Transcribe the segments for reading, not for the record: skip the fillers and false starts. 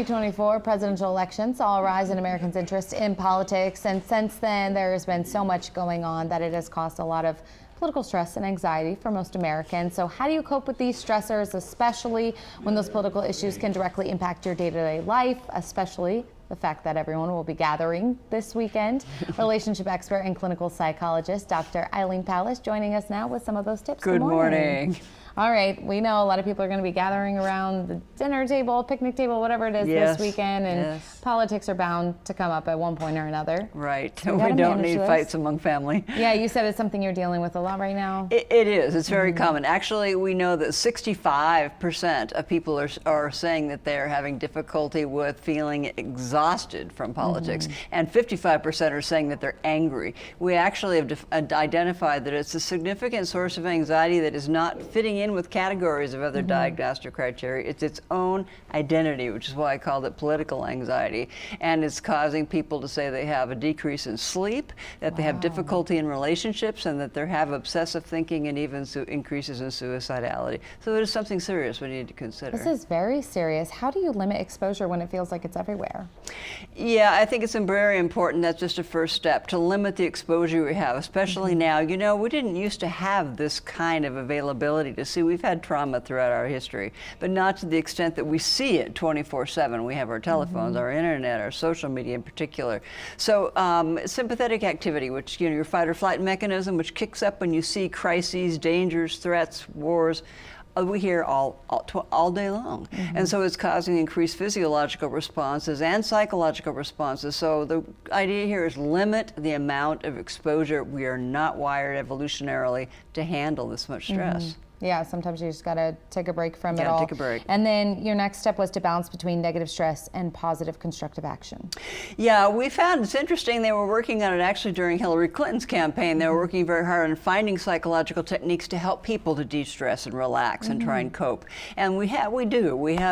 2024 presidential election saw a rise in Americans' interest in politics, and since then there has been so much going on that it has caused a lot of political stress and anxiety for most Americans. So how do you cope with these stressors, especially when those political issues can directly impact your day-to-day life, especially the fact that everyone will be gathering this weekend? Relationship expert and clinical psychologist Dr. Eileen Palace joining us now with some of those tips. Good morning. All right, we know a lot of people are going to be gathering around the dinner table, picnic table, whatever it is this weekend, and politics are bound to come up at one point or another. Right. We don't need fights among family. Yeah, you said it's something you're dealing with a lot right now. It is. It's very common. Actually, we know that 65% of people are saying that they're having difficulty with feeling exhausted from politics, and 55% are saying that they're angry. We actually have identified that it's a significant source of anxiety that is not fitting in with categories of other diagnostic criteria. It's its own identity, which is why I called it political anxiety. And it's causing people to say they have a decrease in sleep, that they have difficulty in relationships, and that they have obsessive thinking and even increases in suicidality. So it is something serious we need to consider. This is very serious. How do you limit exposure when it feels like it's everywhere? Yeah, I think it's very important. That's just a first step, to limit the exposure we have, especially now. You know, we didn't used to have this kind of availability to see. We've had trauma throughout our history, but not to the extent that we see it 24/7. We have our telephones, our internet, our social media in particular. So sympathetic activity, which, you know, your fight or flight mechanism, which kicks up when you see crises, dangers, threats, wars, we hear all day long. And so it's causing increased physiological responses and psychological responses. So the idea here is limit the amount of exposure. We are not wired evolutionarily to handle this much stress. Yeah, sometimes you just gotta take a break from it all. Take a break. And then your next step was to balance between negative stress and positive constructive action. Yeah, we found it's interesting. They were working on it actually during Hillary Clinton's campaign. They were working very hard on finding psychological techniques to help people to de-stress and relax and try and cope. And we have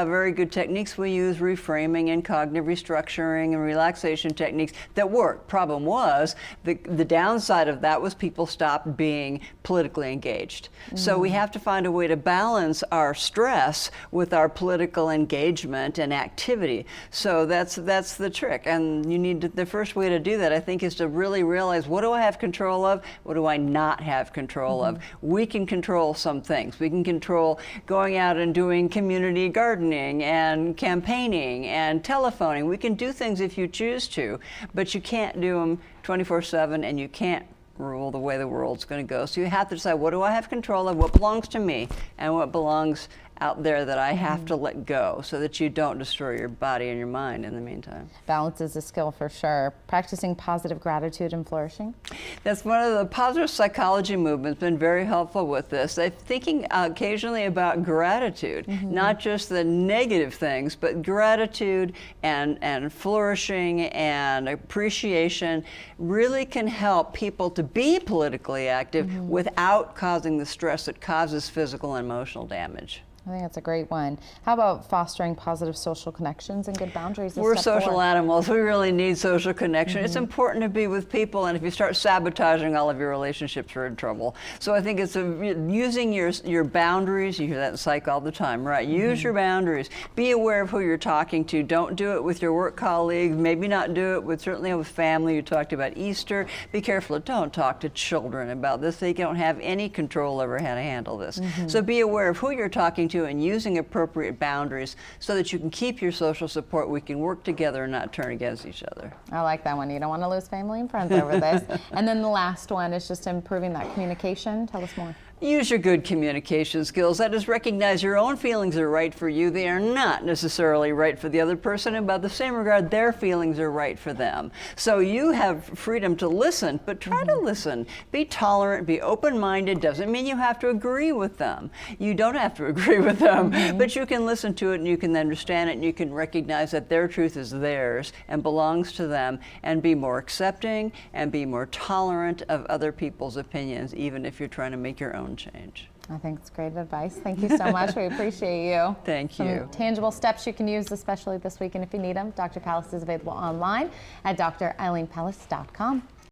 very good techniques. We use reframing and cognitive restructuring and relaxation techniques that work. Problem was, the downside of that was people stopped being politically engaged. So we have to find a way to balance our stress with our political engagement and activity. So that's the trick. And you need to, the first way to do that, I think, is to really realize, what do I have control of? What do I not have control of? We can control some things. We can control going out and doing community gardening and campaigning and telephoning. We can do things if you choose to, but you can't do them 24/7, and you can't rule the way the world's going to go. So you have to decide, what do I have control of, what belongs to me, and what belongs out there that I have to let go, so that you don't destroy your body and your mind in the meantime. Balance is a skill for sure. Practicing positive gratitude and flourishing. That's one of the positive psychology movements, been very helpful with this. They're thinking occasionally about gratitude, not just the negative things, but gratitude and flourishing and appreciation really can help people to be politically active without causing the stress that causes physical and emotional damage. I think that's a great one. How about fostering positive social connections and good boundaries? We're social animals. We really need social connection. It's important to be with people, and if you start sabotaging all of your relationships, you're in trouble. So I think it's using your boundaries. You hear that in psych all the time, right? Use your boundaries. Be aware of who you're talking to. Don't do it with your work colleagues. Maybe not do it certainly with family. You talked about Easter. Be careful. Don't talk to children about this. They don't have any control over how to handle this. So be aware of who you're talking to and using appropriate boundaries so that you can keep your social support. We can work together and not turn against each other. I like that one. You don't want to lose family and friends over this. And then the last one is just improving that communication. Tell us more. Use your good communication skills. That is, recognize your own feelings are right for you. They are not necessarily right for the other person, and by the same regard, their feelings are right for them. So you have freedom to listen, but try to listen. Be tolerant, be open-minded. Doesn't mean you have to agree with them. You don't have to agree with them, but you can listen to it, and you can understand it, and you can recognize that their truth is theirs and belongs to them, and be more accepting and be more tolerant of other people's opinions, even if you're trying to make your own change. I think it's great advice. Thank you so much. We appreciate you. Thank you. Some tangible steps you can use, especially this weekend if you need them. Dr. Palace is available online at drEileenPalace.com.